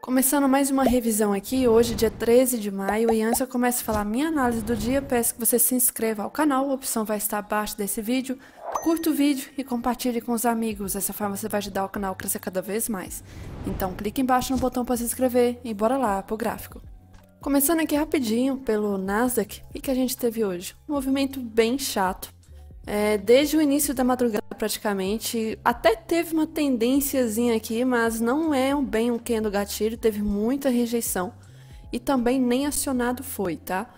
Começando mais uma revisão aqui, hoje dia 13 de maio, e antes eu começo a falar minha análise do dia, peço que você se inscreva ao canal, a opção vai estar abaixo desse vídeo, curta o vídeo e compartilhe com os amigos, dessa forma você vai ajudar o canal a crescer cada vez mais. Então clique embaixo no botão para se inscrever e bora lá pro gráfico. Começando aqui rapidinho pelo Nasdaq, o que a gente teve hoje? Um movimento bem chato. Desde o início da madrugada praticamente, até teve uma tendênciazinha aqui, mas não é bem um candle gatilho, teve muita rejeição e também nem acionado foi, tá?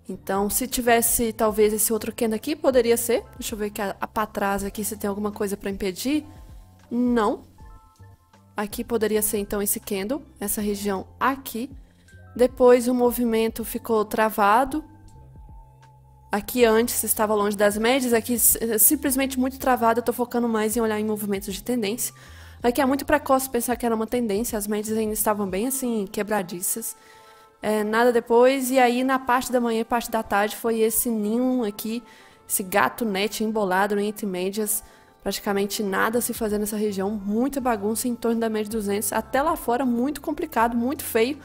Então, se tivesse talvez esse outro candle aqui, poderia ser. Deixa eu ver aqui para trás aqui se tem alguma coisa para impedir. Não. Aqui poderia ser então esse candle, essa região aqui. Depois o movimento ficou travado. Aqui antes estava longe das médias, aqui simplesmente muito travado, eu estou focando mais em olhar em movimentos de tendência. Aqui é muito precoce pensar que era uma tendência, as médias ainda estavam bem assim, quebradiças. Nada depois, e aí na parte da manhã e parte da tarde foi esse ninho aqui, esse gato net embolado entre médias. Praticamente nada a se fazer nessa região, muita bagunça em torno da média 200, até lá fora muito complicado, muito feio,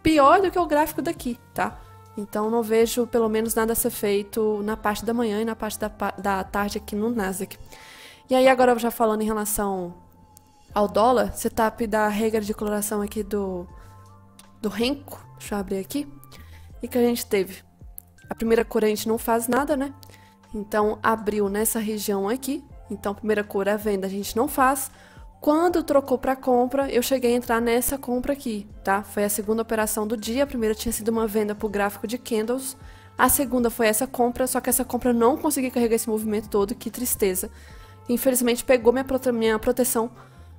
pior do que o gráfico daqui, tá? Então não vejo pelo menos nada a ser feito na parte da manhã e na parte da tarde aqui no Nasdaq. E aí agora já falando em relação ao dólar, setup da regra de coloração aqui do Renko, deixa eu abrir aqui, e que a gente teve. A primeira cor a gente não faz nada, né? Então abriu nessa região aqui, então a primeira cor a venda a gente não faz. Quando trocou para compra, eu cheguei a entrar nessa compra aqui, tá? Foi a segunda operação do dia, a primeira tinha sido uma venda por gráfico de candles, a segunda foi essa compra, só que essa compra eu não consegui carregar esse movimento todo, que tristeza. Infelizmente pegou minha proteção,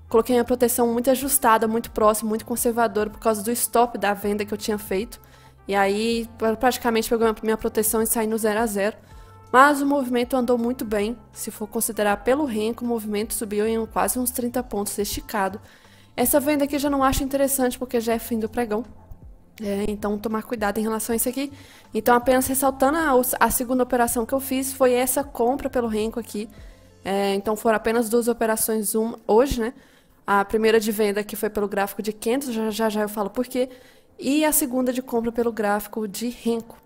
coloquei minha proteção muito ajustada, muito próxima, muito conservadora por causa do stop da venda que eu tinha feito. E aí praticamente pegou minha proteção e saí no 0 a 0. Mas o movimento andou muito bem, se for considerar pelo Renko, o movimento subiu em quase uns 30 pontos esticado. Essa venda aqui eu já não acho interessante porque já é fim do pregão, então tomar cuidado em relação a isso aqui. Então apenas ressaltando a segunda operação que eu fiz foi essa compra pelo Renko aqui. Então foram apenas duas operações hoje, né? A primeira de venda que foi pelo gráfico de candles, já eu falo por quê, e a segunda de compra pelo gráfico de Renko.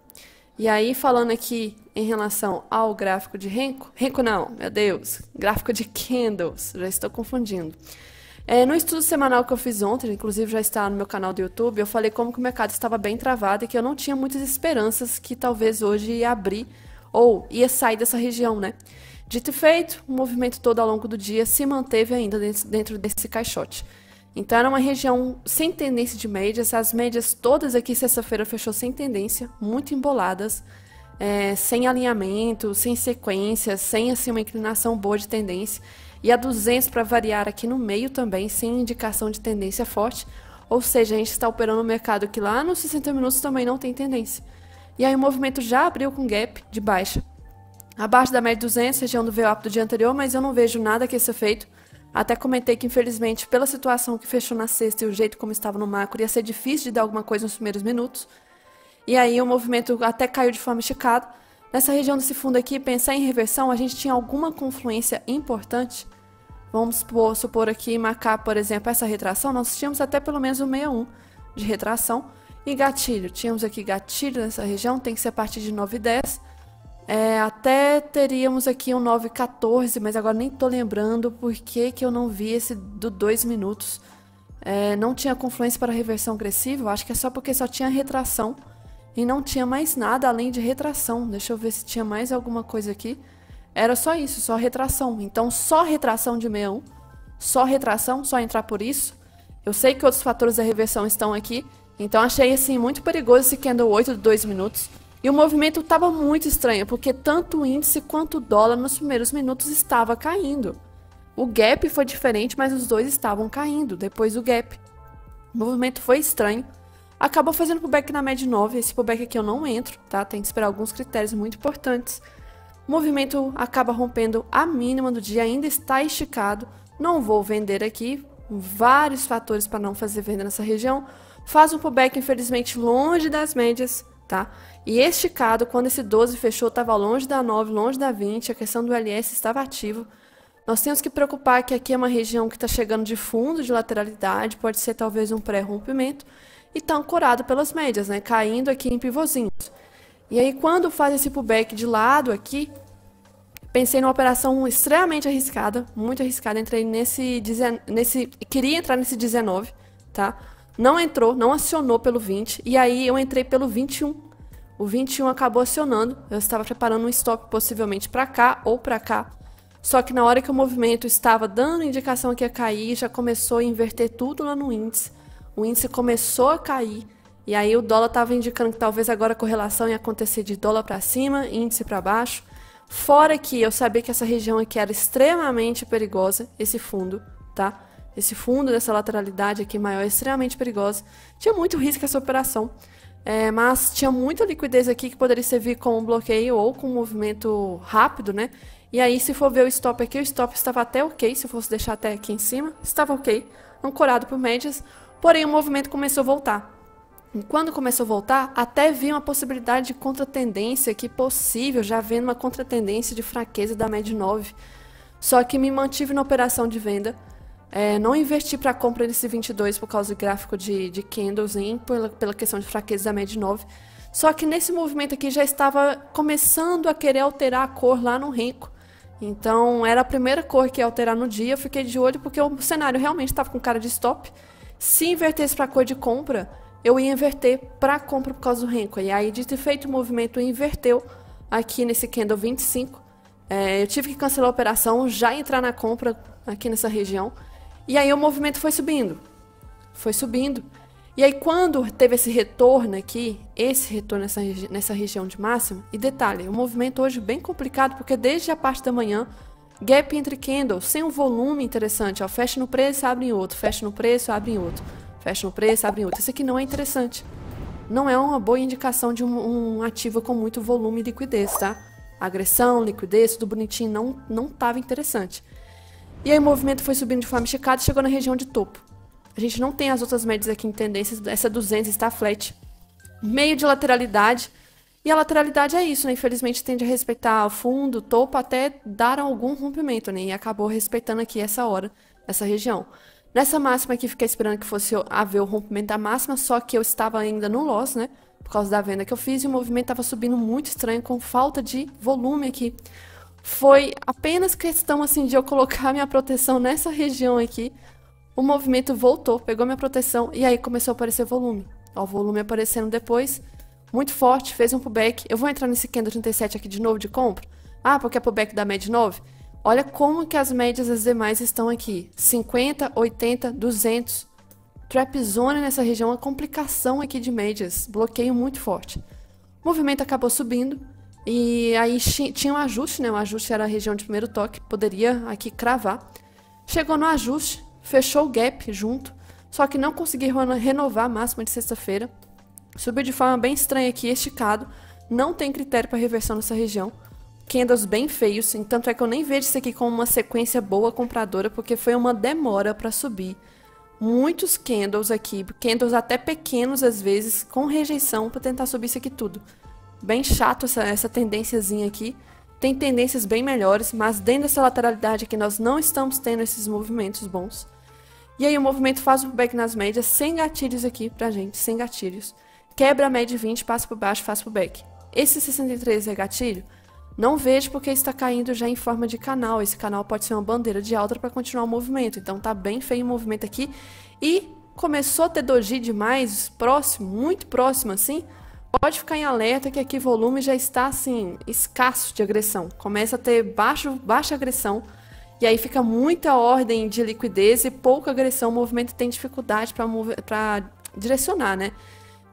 E aí, falando aqui em relação ao gráfico de Renko não, meu Deus, gráfico de candles, já estou confundindo. No estudo semanal que eu fiz ontem, inclusive já está no meu canal do YouTube, eu falei como que o mercado estava bem travado e que eu não tinha muitas esperanças que talvez hoje ia abrir ou ia sair dessa região, né? Dito e feito, o movimento todo ao longo do dia se manteve ainda dentro desse caixote. Então era uma região sem tendência de médias, as médias todas aqui sexta-feira fechou sem tendência, muito emboladas, sem alinhamento, sem sequência, sem assim uma inclinação boa de tendência. E a 200 para variar aqui no meio também, sem indicação de tendência forte, ou seja, a gente está operando um mercado que lá nos 60 minutos também não tem tendência. E aí o movimento já abriu com gap de baixa, abaixo da média 200, região do VWAP do dia anterior, mas eu não vejo nada que ia ser feito. Até comentei que, infelizmente, pela situação que fechou na sexta e o jeito como estava no macro, ia ser difícil de dar alguma coisa nos primeiros minutos. E aí o movimento até caiu de forma esticada. Nessa região desse fundo aqui, pensar em reversão, a gente tinha alguma confluência importante. Vamos supor aqui, marcar, por exemplo, essa retração. Nós tínhamos até pelo menos um 61 de retração. E gatilho, tínhamos aqui gatilho nessa região, tem que ser a partir de 9,10. Até teríamos aqui um 9,14, mas agora nem tô lembrando por que eu não vi esse do 2 minutos. Não tinha confluência para reversão agressiva, eu acho que é só porque só tinha retração e não tinha mais nada além de retração. Deixa eu ver se tinha mais alguma coisa aqui. Era só isso, só retração. Então só retração de 61, só retração, só entrar por isso. Eu sei que outros fatores da reversão estão aqui, então achei assim muito perigoso esse candle 8 de 2 minutos. E o movimento estava muito estranho, porque tanto o índice quanto o dólar nos primeiros minutos estava caindo. O gap foi diferente, mas os dois estavam caindo depois do gap. O movimento foi estranho. Acabou fazendo pullback na média 9, esse pullback aqui eu não entro, tá? Tem que esperar alguns critérios muito importantes. O movimento acaba rompendo a mínima do dia, ainda está esticado. Não vou vender aqui, vários fatores para não fazer venda nessa região. Faz um pullback, infelizmente, longe das médias, tá? E esticado, quando esse 12 fechou, estava longe da 9, longe da 20, a questão do LS estava ativo. Nós temos que preocupar que aqui é uma região que está chegando de fundo de lateralidade, pode ser talvez um pré-rompimento, e está ancorado pelas médias, né? Caindo aqui em pivôzinhos. E aí, quando faz esse pullback de lado aqui, pensei numa operação extremamente arriscada, muito arriscada. Entrei queria entrar nesse 19, tá? Não entrou, não acionou pelo 20, e aí eu entrei pelo 21. O 21 acabou acionando, eu estava preparando um stop possivelmente para cá ou para cá. Só que na hora que o movimento estava dando indicação que ia cair, já começou a inverter tudo lá no índice. O índice começou a cair, e aí o dólar estava indicando que talvez agora a correlação ia acontecer de dólar para cima, índice para baixo. Fora que eu sabia que essa região aqui era extremamente perigosa, esse fundo, tá? Esse fundo dessa lateralidade aqui maior é extremamente perigosa. Tinha muito risco essa operação, mas tinha muita liquidez aqui que poderia servir como um bloqueio ou com um movimento rápido, né? E aí, se for ver o stop aqui, o stop estava até ok, se eu fosse deixar até aqui em cima, estava ok, ancorado por médias, porém o movimento começou a voltar. E quando começou a voltar, até vi uma possibilidade de contratendência aqui possível, já vendo uma contratendência de fraqueza da média 9. Só que me mantive na operação de venda, não investi para compra nesse 22 por causa do gráfico de candles, nem pela questão de fraqueza da média 9. Só que nesse movimento aqui já estava começando a querer alterar a cor lá no Renko. Então era a primeira cor que ia alterar no dia, eu fiquei de olho porque o cenário realmente estava com cara de stop. Se invertesse para a cor de compra, eu ia inverter para compra por causa do Renko. E aí, dito e feito, o movimento inverteu aqui nesse candle 25. Eu tive que cancelar a operação, já entrar na compra aqui nessa região. E aí o movimento foi subindo. Foi subindo. E aí quando teve esse retorno aqui, nessa região de máximo, e detalhe, o movimento hoje bem complicado, porque desde a parte da manhã, gap entre candles, sem um volume interessante, ó, fecha no preço, abre em outro, fecha no preço, abre em outro. Fecha no preço, abre em outro. Isso aqui não é interessante. Não é uma boa indicação de um ativo com muito volume e liquidez, tá? Agressão, liquidez, tudo bonitinho, não estava interessante. E aí o movimento foi subindo de forma esticada e chegou na região de topo. A gente não tem as outras médias aqui em tendências, essa 200 está flat. Meio de lateralidade. E a lateralidade é isso, né? Infelizmente tende a respeitar o fundo, o topo, até dar algum rompimento, né? E acabou respeitando aqui essa hora, essa região. Nessa máxima aqui, fiquei esperando que fosse haver o rompimento da máxima, só que eu estava ainda no loss, né? Por causa da venda que eu fiz, e o movimento estava subindo muito estranho, com falta de volume aqui. Foi apenas questão, assim, de eu colocar minha proteção nessa região aqui. O movimento voltou, pegou minha proteção, e aí começou a aparecer volume. Ó, o volume aparecendo depois, muito forte, fez um pullback. Eu vou entrar nesse candle 37 aqui de novo de compra. Ah, porque é pullback da média 9? Olha como que as médias das demais estão aqui. 50, 80, 200. Trap zone nessa região, uma complicação aqui de médias. Bloqueio muito forte. O movimento acabou subindo. E aí tinha um ajuste, né? O ajuste era a região de primeiro toque. Poderia aqui cravar. Chegou no ajuste, fechou o gap junto. Só que não consegui renovar a máxima de sexta-feira. Subiu de forma bem estranha aqui, esticado. Não tem critério para reversão nessa região. Candles bem feios, tanto é que eu nem vejo isso aqui como uma sequência boa compradora, porque foi uma demora para subir. Muitos candles aqui, candles até pequenos às vezes, com rejeição para tentar subir isso aqui tudo. Bem chato essa tendênciazinha aqui. Tem tendências bem melhores, mas dentro dessa lateralidade aqui nós não estamos tendo esses movimentos bons. E aí o movimento faz um pullback nas médias, sem gatilhos aqui pra gente, sem gatilhos. Quebra a média 20, passa por baixo, faz pullback. Esse 63 é gatilho? Não vejo porque está caindo já em forma de canal. Esse canal pode ser uma bandeira de alta para continuar o movimento. Então tá bem feio o movimento aqui. E começou a ter doji demais, próximo, muito próximo assim. Pode ficar em alerta que aqui o volume já está assim, escasso de agressão. Começa a ter baixa agressão. E aí fica muita ordem de liquidez e pouca agressão. O movimento tem dificuldade para direcionar, né?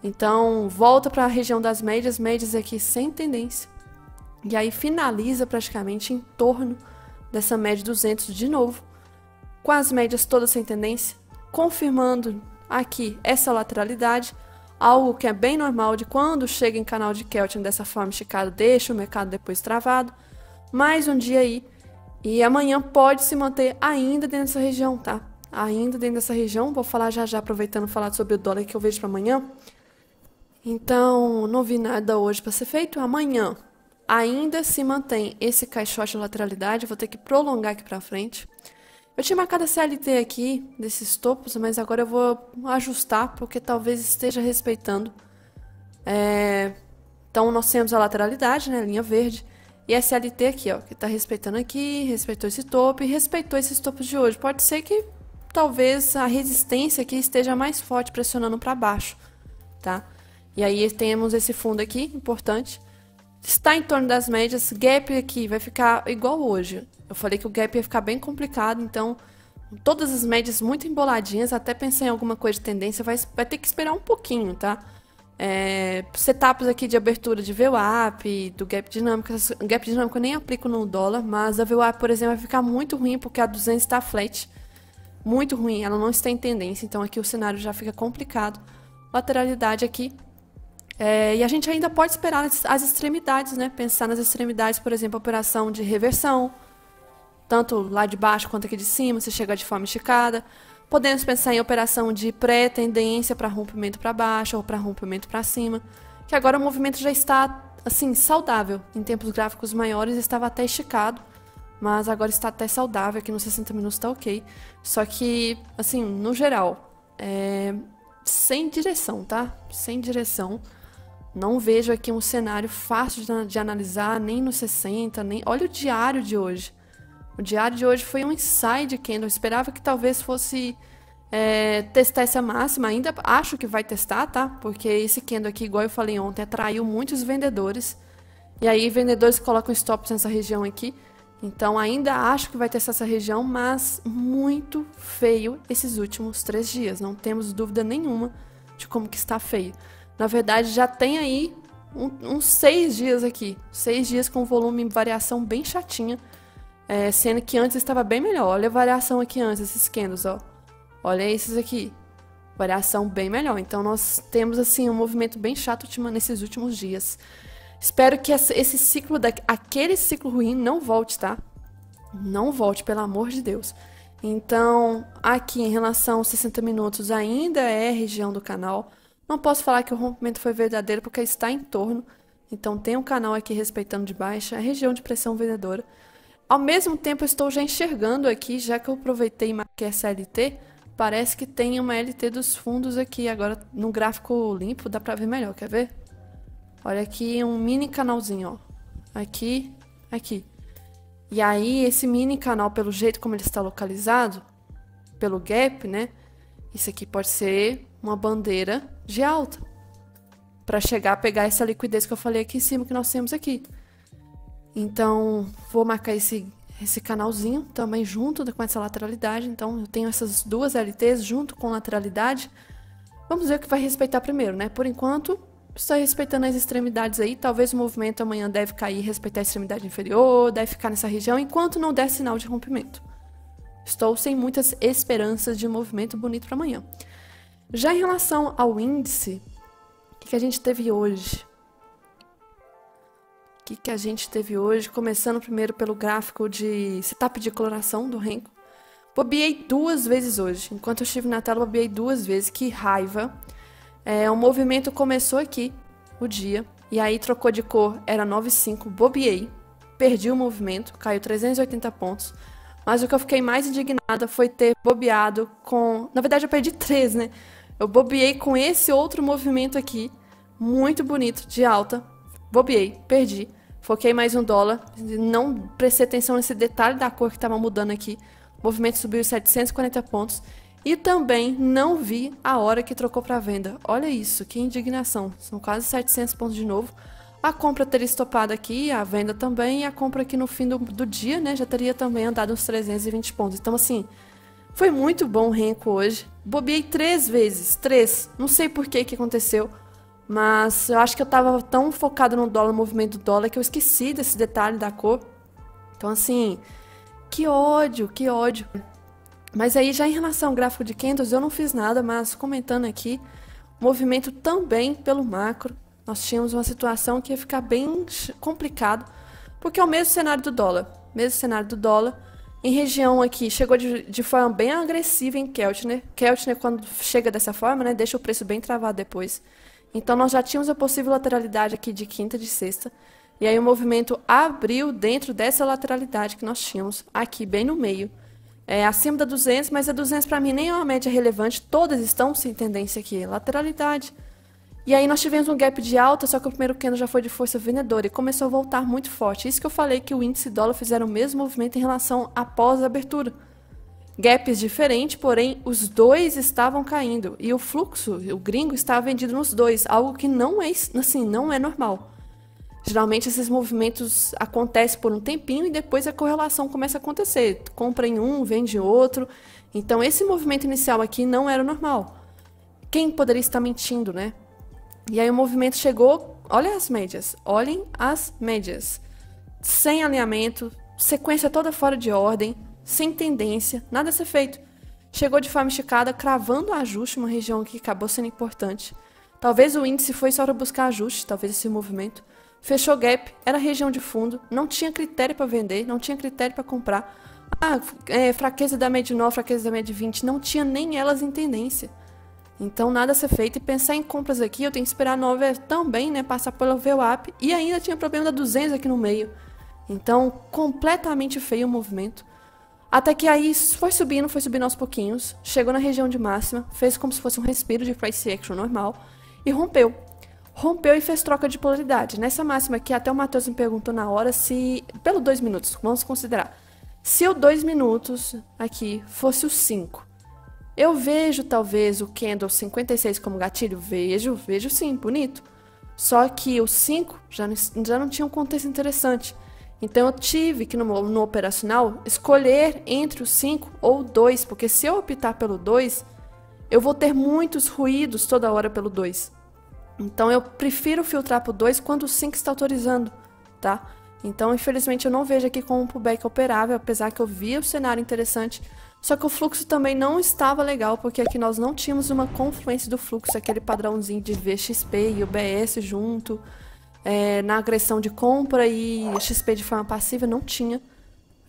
Então volta para a região das médias aqui sem tendência. E aí finaliza praticamente em torno dessa média 200 de novo, com as médias todas sem tendência, confirmando aqui essa lateralidade, algo que é bem normal de quando chega em canal de Kelvin dessa forma esticado, deixa o mercado depois travado. Mais um dia aí, e amanhã pode se manter ainda dentro dessa região, tá? Ainda dentro dessa região, vou falar já aproveitando falar sobre o dólar que eu vejo para amanhã. Então, não vi nada hoje para ser feito, amanhã. ainda se mantém esse caixote de lateralidade, vou ter que prolongar aqui pra frente. Eu tinha marcado a CLT aqui, desses topos, mas agora eu vou ajustar, porque talvez esteja respeitando. Então, nós temos a lateralidade, né, linha verde, e a CLT aqui, ó, que tá respeitando aqui, respeitou esse topo e respeitou esses topos de hoje. Pode ser que, talvez, a resistência aqui esteja mais forte, pressionando para baixo, tá? E aí, temos esse fundo aqui, importante. Está em torno das médias, gap aqui vai ficar igual hoje. Eu falei que o gap ia ficar bem complicado, então todas as médias muito emboladinhas, até pensei em alguma coisa de tendência, vai ter que esperar um pouquinho, tá? Setups aqui de abertura de VWAP, do gap dinâmico. Gap dinâmico eu nem aplico no dólar, mas a VWAP, por exemplo, vai ficar muito ruim porque a 200 está flat. Muito ruim, ela não está em tendência, então aqui o cenário já fica complicado. Lateralidade aqui. E a gente ainda pode esperar as extremidades, né? Pensar nas extremidades, por exemplo, a operação de reversão, tanto lá de baixo quanto aqui de cima, se chegar de forma esticada. Podemos pensar em operação de pré-tendência para rompimento para baixo ou para rompimento para cima, que agora o movimento já está assim saudável. Em tempos gráficos maiores estava até esticado, mas agora está até saudável, aqui nos 60 minutos está ok. Só que, assim, no geral, sem direção, tá? Sem direção. Não vejo aqui um cenário fácil de analisar, nem no 60, nem... Olha o diário de hoje. O diário de hoje foi um inside candle. Eu esperava que talvez fosse testar essa máxima. Ainda acho que vai testar, tá? Porque esse candle aqui, igual eu falei ontem, atraiu muitos vendedores. E aí, vendedores colocam stops nessa região aqui. Então, ainda acho que vai testar essa região, mas muito feio esses últimos 3 dias. Não temos dúvida nenhuma de como que está feio. Na verdade, já tem aí uns 6 dias aqui. 6 dias com volume em variação bem chatinha. Sendo que antes estava bem melhor. Olha a variação aqui antes, esses candles, ó. Olha esses aqui. Variação bem melhor. Então, nós temos, assim, um movimento bem chato nesses últimos dias. Espero que esse ciclo, aquele ciclo ruim não volte, tá? Não volte, pelo amor de Deus. Então, aqui em relação aos 60 minutos, ainda é região do canal. Não posso falar que o rompimento foi verdadeiro porque está em torno. Então, tem um canal aqui respeitando de baixa, a região de pressão vendedora. Ao mesmo tempo, eu estou já enxergando aqui, já que eu aproveitei e marquei essa LT, parece que tem uma LT dos fundos aqui. Agora, no gráfico limpo, dá pra ver melhor, quer ver? Olha aqui um mini canalzinho, ó. Aqui, aqui. E aí, esse mini canal, pelo jeito como ele está localizado, pelo gap, né? Isso aqui pode ser uma bandeira de alta. Para chegar a pegar essa liquidez que eu falei aqui em cima, que nós temos aqui. Então, vou marcar esse canalzinho também junto com essa lateralidade. Então, eu tenho essas duas LTs junto com lateralidade. Vamos ver o que vai respeitar primeiro, né? Por enquanto, está respeitando as extremidades aí. Talvez o movimento amanhã deve cair, respeitar a extremidade inferior, deve ficar nessa região, enquanto não der sinal de rompimento. Estou sem muitas esperanças de movimento bonito para amanhã. Já em relação ao índice, o que a gente teve hoje? O que a gente teve hoje? Começando primeiro pelo gráfico de setup de coloração do Renko. Bobeei 2 vezes hoje. Enquanto eu estive na tela, bobeei 2 vezes. Que raiva. O movimento começou aqui, o dia. E aí trocou de cor, era 9,5. Bobeei. Perdi o movimento, caiu 380 pontos. Mas o que eu fiquei mais indignada foi ter bobeado com... Na verdade, eu perdi 3, né? Eu bobeei com esse outro movimento aqui. Muito bonito, de alta. Bobeei, perdi. Foquei mais $1. Não prestei atenção nesse detalhe da cor que estava mudando aqui. O movimento subiu 740 pontos. E também não vi a hora que trocou para venda. Olha isso, que indignação. São quase 700 pontos de novo. A compra teria estopado aqui, a venda também. E a compra aqui no fim do dia, né, já teria também andado uns 320 pontos. Então, assim, foi muito bom o Renko hoje. Bobeei 3 vezes, 3. Não sei por que aconteceu. Mas eu acho que eu tava tão focado no dólar, no movimento do dólar, que eu esqueci desse detalhe da cor. Então, assim, que ódio, que ódio. Mas aí, já em relação ao gráfico de candles, eu não fiz nada, mas comentando aqui, movimento também pelo macro. Nós tínhamos uma situação que ia ficar bem complicado, porque é o mesmo cenário do dólar. Mesmo cenário do dólar. Em região aqui, chegou de forma bem agressiva em Keltner. Keltner, quando chega dessa forma, né, deixa o preço bem travado depois. Então, nós já tínhamos a possível lateralidade aqui de quinta e de sexta. E aí o movimento abriu dentro dessa lateralidade que nós tínhamos aqui, bem no meio. Acima da 200, mas a 200 para mim nem é uma média relevante, todas estão sem tendência aqui, lateralidade. E aí nós tivemos um gap de alta, só que o primeiro candle já foi de força vendedora e começou a voltar muito forte. Isso que eu falei que o índice e dólar fizeram o mesmo movimento em relação após a abertura. Gaps diferentes, porém os dois estavam caindo e o fluxo, o gringo, estava vendido nos dois, algo que não é assim, não é normal. Geralmente esses movimentos acontecem por um tempinho e depois a correlação começa a acontecer. Compra em um, vende outro. Então esse movimento inicial aqui não era normal. Quem poderia estar mentindo, né? E aí o movimento chegou, olhem as médias. Sem alinhamento, sequência toda fora de ordem, sem tendência, nada a ser feito. Chegou de forma esticada, cravando o ajuste, uma região que acabou sendo importante. Talvez o índice foi só para buscar ajuste, talvez esse movimento. Fechou gap, era região de fundo, não tinha critério para vender, não tinha critério para comprar. Fraqueza da média 9, fraqueza da média 20, não tinha nem elas em tendência. Então nada a ser feito e pensar em compras aqui, eu tenho que esperar a 9 também, né, passar pelo VWAP e ainda tinha problema da 200 aqui no meio. Então completamente feio o movimento. Até que aí foi subindo aos pouquinhos, chegou na região de máxima, fez como se fosse um respiro de price action normal e rompeu. Rompeu e fez troca de polaridade. Nessa máxima aqui, até o Matheus me perguntou na hora se, pelo 2 minutos, vamos considerar, se o 2 minutos aqui fosse o 5. Eu vejo talvez o candle 56 como gatilho? Vejo sim, bonito. Só que o 5 já não tinha um contexto interessante. Então eu tive que no operacional escolher entre o 5 ou o 2, porque se eu optar pelo 2, eu vou ter muitos ruídos toda hora pelo 2. Então eu prefiro filtrar para o 2 quando o 5 está autorizando, tá? Então infelizmente eu não vejo aqui como um pullback operável, apesar que eu vi o cenário interessante. Só que o fluxo também não estava legal, porque aqui nós não tínhamos uma confluência do fluxo, aquele padrãozinho de VXP e o BS junto, na agressão de compra e a XP de forma passiva não tinha.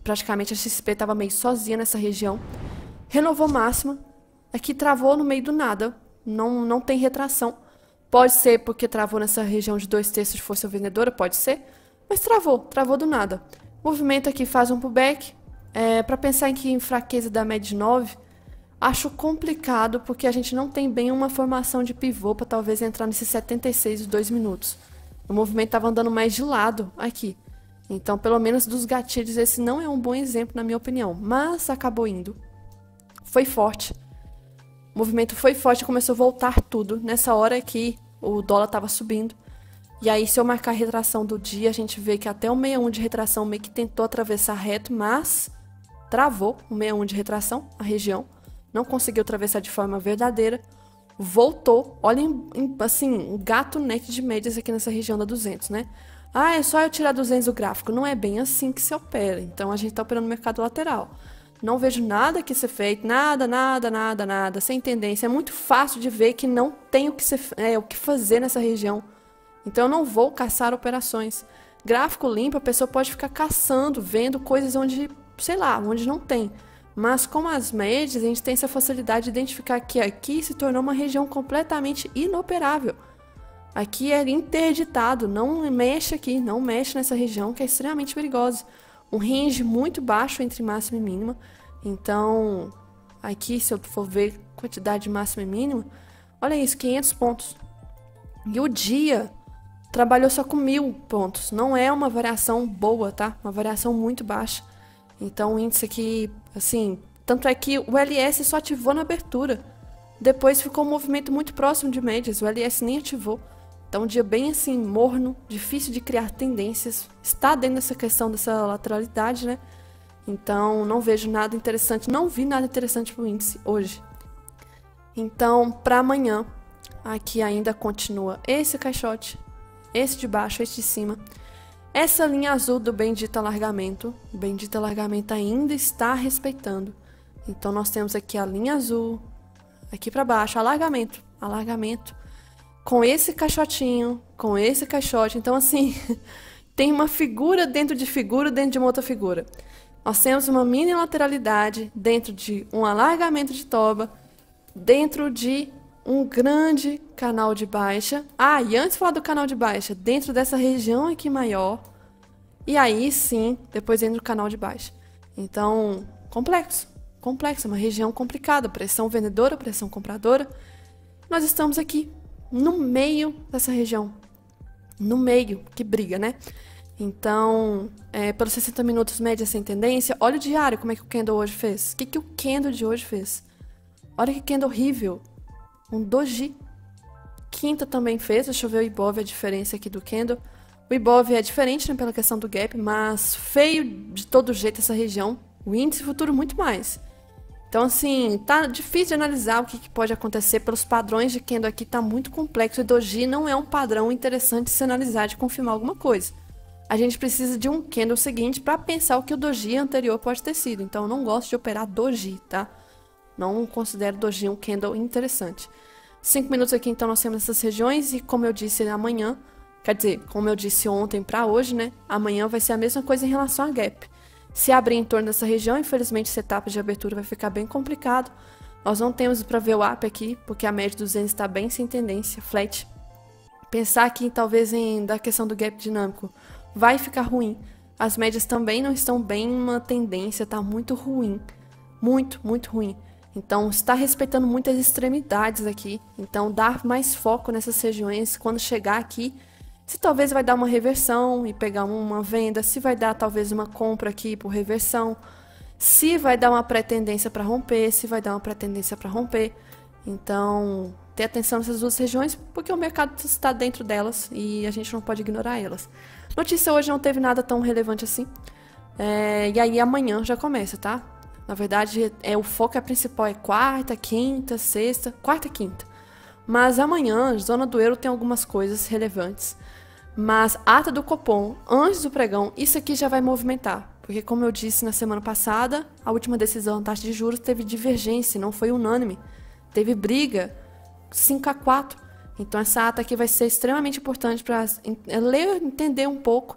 Praticamente a XP estava meio sozinha nessa região. Renovou máxima, aqui travou no meio do nada, não tem retração. Pode ser porque travou nessa região de 2/3 de força vendedora, pode ser, mas travou do nada. O movimento aqui faz um pullback. Para pensar em fraqueza da média 9, acho complicado porque a gente não tem bem uma formação de pivô para talvez entrar nesse 76 de 2 minutos. O movimento estava andando mais de lado aqui. Então, pelo menos dos gatilhos, esse não é um bom exemplo na minha opinião, mas acabou indo. Foi forte. O movimento foi forte e começou a voltar tudo. Nessa hora que o dólar estava subindo. E aí, se eu marcar a retração do dia, a gente vê que até o 61 de retração meio que tentou atravessar reto, mas travou o 61 de retração, a região. Não conseguiu atravessar de forma verdadeira. Voltou. Olhem, assim, um gato neck de médias aqui nessa região da 200, né? É só eu tirar 200 do gráfico. Não é bem assim que se opera. Então, a gente está operando no mercado lateral. Não vejo nada que ser feito, nada, sem tendência. É muito fácil de ver que não tem o que fazer nessa região. Então eu não vou caçar operações. Gráfico limpo, a pessoa pode ficar caçando, vendo coisas onde, sei lá, onde não tem. Mas com as médias, a gente tem essa facilidade de identificar que aqui se tornou uma região completamente inoperável. Aqui é interditado, não mexe aqui, não mexe nessa região que é extremamente perigosa. Um range muito baixo entre máxima e mínima. Então, aqui se eu for ver quantidade máxima e mínima, olha isso, 500 pontos. E o dia trabalhou só com 1000 pontos. Não é uma variação boa, tá? Uma variação muito baixa. Então o índice aqui, assim, tanto é que o LS só ativou na abertura. Depois ficou um movimento muito próximo de médias, o LS nem ativou. Então um dia bem assim, morno, difícil de criar tendências. Está dentro dessa questão dessa lateralidade, né? Então não vejo nada interessante, não vi nada interessante pro índice hoje. Então, para amanhã, aqui ainda continua esse caixote, esse de baixo, esse de cima. Essa linha azul do bendito alargamento, o bendito alargamento ainda está respeitando. Então nós temos aqui a linha azul, aqui para baixo, alargamento, com esse caixotinho, com esse caixote. Então assim, tem uma figura dentro de uma outra figura. Nós temos uma mini lateralidade dentro de um alargamento de toba, dentro de um grande canal de baixa. Ah, e antes de falar do canal de baixa, dentro dessa região aqui maior, e aí sim, depois entra o canal de baixa. Então, complexo, complexo, é uma região complicada, pressão vendedora, pressão compradora. Nós estamos aqui, no meio dessa região, no meio, que briga, né? Então, pelos 60 minutos média sem tendência, olha o diário, como é que o candle hoje fez. O que o candle de hoje fez? Olha que candle horrível. Um doji. Quinta também fez, deixa eu ver o Ibov, a diferença aqui do candle. O Ibov é diferente, né, pela questão do gap, mas feio de todo jeito essa região. O índice futuro muito mais. Então, assim, tá difícil de analisar o que pode acontecer pelos padrões de candle aqui, tá muito complexo. E doji não é um padrão interessante de se analisar, de confirmar alguma coisa. A gente precisa de um candle seguinte para pensar o que o doji anterior pode ter sido. Então, eu não gosto de operar doji, tá? Não considero doji um candle interessante. 5 minutos aqui, então, nós temos essas regiões. E como eu disse amanhã, quer dizer, como eu disse ontem para hoje, né? Amanhã vai ser a mesma coisa em relação a gap. Se abrir em torno dessa região, infelizmente, essa etapa de abertura vai ficar bem complicado. Nós não temos para ver o up aqui, porque a média 200 está bem sem tendência, flat. Pensar aqui, talvez, da questão do gap dinâmico, vai ficar ruim. As médias também não estão bem em uma tendência, tá muito ruim. Muito, muito ruim. Então, está respeitando muitas extremidades aqui. Então, dar mais foco nessas regiões quando chegar aqui. Se talvez vai dar uma reversão e pegar uma venda. Se vai dar talvez uma compra aqui por reversão. Se vai dar uma pré-tendência para romper. Se vai dar uma pré-tendência para romper. Então, ter atenção nessas duas regiões, porque o mercado está dentro delas e a gente não pode ignorar elas. Notícia hoje não teve nada tão relevante assim. E aí amanhã já começa, tá? Na verdade, o foco principal é quarta, quinta, sexta, quarta e quinta. Mas amanhã, zona do euro tem algumas coisas relevantes. Mas ata do Copom, antes do pregão, isso aqui já vai movimentar. Porque como eu disse na semana passada, a última decisão da taxa de juros teve divergência, não foi unânime. Teve briga, 5-4. Então essa ata aqui vai ser extremamente importante para ler, entender um pouco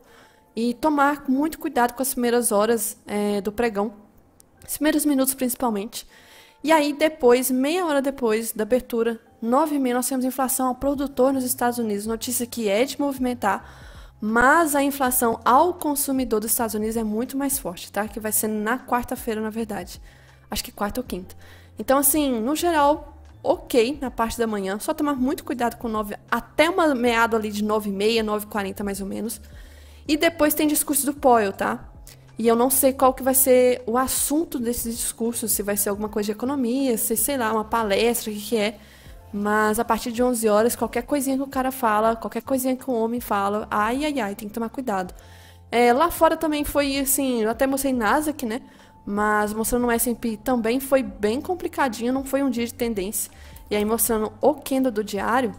e tomar muito cuidado com as primeiras horas do pregão. Os primeiros minutos principalmente. E aí depois, meia hora depois da abertura, 9h30, nós temos inflação ao produtor nos Estados Unidos. Notícia que é de movimentar, mas a inflação ao consumidor dos Estados Unidos é muito mais forte, tá? Que vai ser na quarta-feira, na verdade. Acho que quarta ou quinta. Então, assim, no geral, ok na parte da manhã. Só tomar muito cuidado com 9, até uma meada ali de 9h30, 9h40 mais ou menos. E depois tem discurso do Powell, tá? E eu não sei qual que vai ser o assunto desses discursos, se vai ser alguma coisa de economia, se, sei lá, uma palestra, o que é. Mas a partir de 11 horas, qualquer coisinha que o cara fala, qualquer coisinha que o homem fala, ai, ai, ai, tem que tomar cuidado. Lá fora também foi, assim, eu até mostrei Nasdaq, né? Mas mostrando o S&P também foi bem complicadinho, não foi um dia de tendência. E aí mostrando o candle do diário,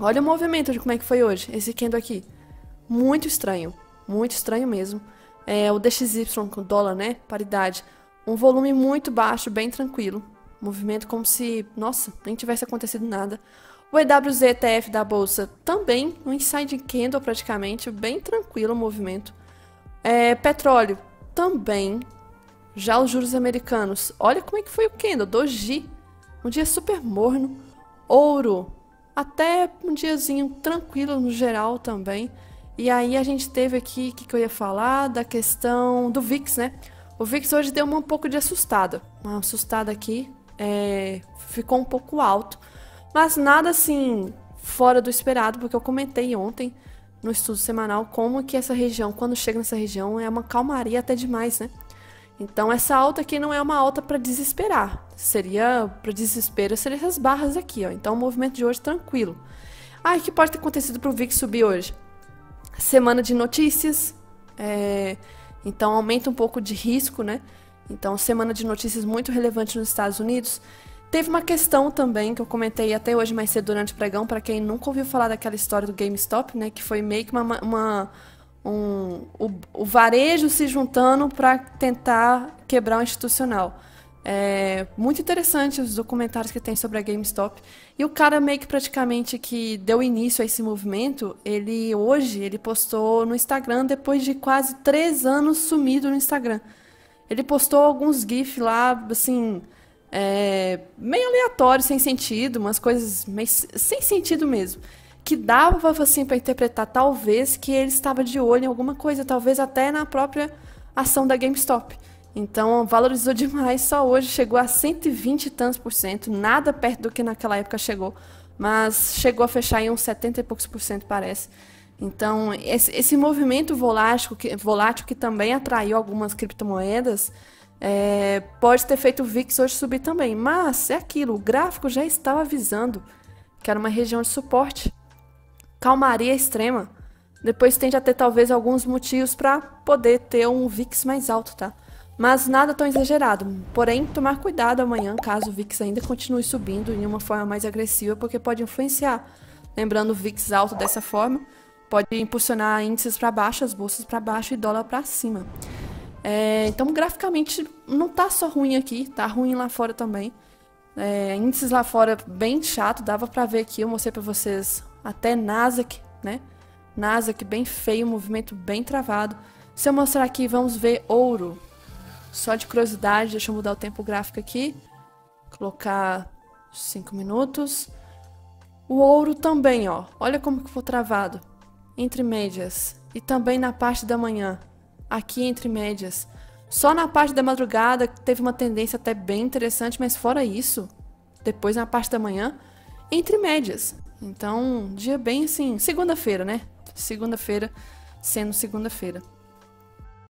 olha o movimento de como é que foi hoje, esse candle aqui. Muito estranho mesmo. O DXY com o dólar, né? Paridade. Um volume muito baixo, bem tranquilo. Movimento como se, nossa, nem tivesse acontecido nada. O EWZ-ETF da bolsa também, um inside candle praticamente, bem tranquilo o movimento. Petróleo também. Já os juros americanos, olha como é que foi o candle, doji. Um dia super morno. Ouro, até um diazinho tranquilo no geral também. E aí a gente teve aqui, o que eu ia falar, da questão do VIX, né? O VIX hoje deu um pouco de assustada. Uma assustada aqui, ficou um pouco alto. Mas nada assim, fora do esperado, porque eu comentei ontem no estudo semanal como que essa região, quando chega nessa região, é uma calmaria até demais, né? Então essa alta aqui não é uma alta para desesperar. Para desespero, seria essas barras aqui, ó. Então o movimento de hoje tranquilo. O que pode ter acontecido para o VIX subir hoje? Semana de notícias, então aumenta um pouco de risco, né? Então, semana de notícias muito relevante nos Estados Unidos. Teve uma questão também que eu comentei até hoje mais cedo durante o pregão, para quem nunca ouviu falar daquela história do GameStop, né? Que foi meio que o varejo se juntando para tentar quebrar o institucional. Muito interessante os documentários que tem sobre a GameStop. E o cara meio que praticamente que deu início a esse movimento, hoje ele postou no Instagram depois de quase 3 anos sumido no Instagram. Ele postou alguns GIFs lá, assim, meio aleatório, sem sentido, umas coisas meio sem sentido mesmo. Que dava assim para interpretar, talvez, que ele estava de olho em alguma coisa, talvez até na própria ação da GameStop. Então, valorizou demais, só hoje chegou a 120 e tantos por cento, nada perto do que naquela época chegou, mas chegou a fechar em uns 70 e poucos por cento, parece. Então, esse movimento volátil que também atraiu algumas criptomoedas, pode ter feito o VIX hoje subir também, mas é aquilo, o gráfico já estava avisando que era uma região de suporte, calmaria extrema. Depois tende a ter talvez alguns motivos para poder ter um VIX mais alto, tá? Mas nada tão exagerado. Porém, tomar cuidado amanhã, caso o VIX ainda continue subindo em uma forma mais agressiva, porque pode influenciar. Lembrando, o VIX alto dessa forma pode impulsionar índices para baixo, as bolsas para baixo e dólar para cima. Então, graficamente, não tá só ruim aqui, tá ruim lá fora também. Índices lá fora bem chato, dava para ver aqui, eu mostrei para vocês até Nasdaq, né? Nasdaq bem feio, movimento bem travado. Se eu mostrar aqui, vamos ver ouro. Só de curiosidade, deixa eu mudar o tempo gráfico aqui. Colocar 5 minutos. O ouro também, ó. Olha como que foi travado. Entre médias. E também na parte da manhã. Aqui entre médias. Só na parte da madrugada teve uma tendência até bem interessante, mas fora isso, depois na parte da manhã, entre médias. Então, dia bem assim, segunda-feira, né? Segunda-feira sendo segunda-feira.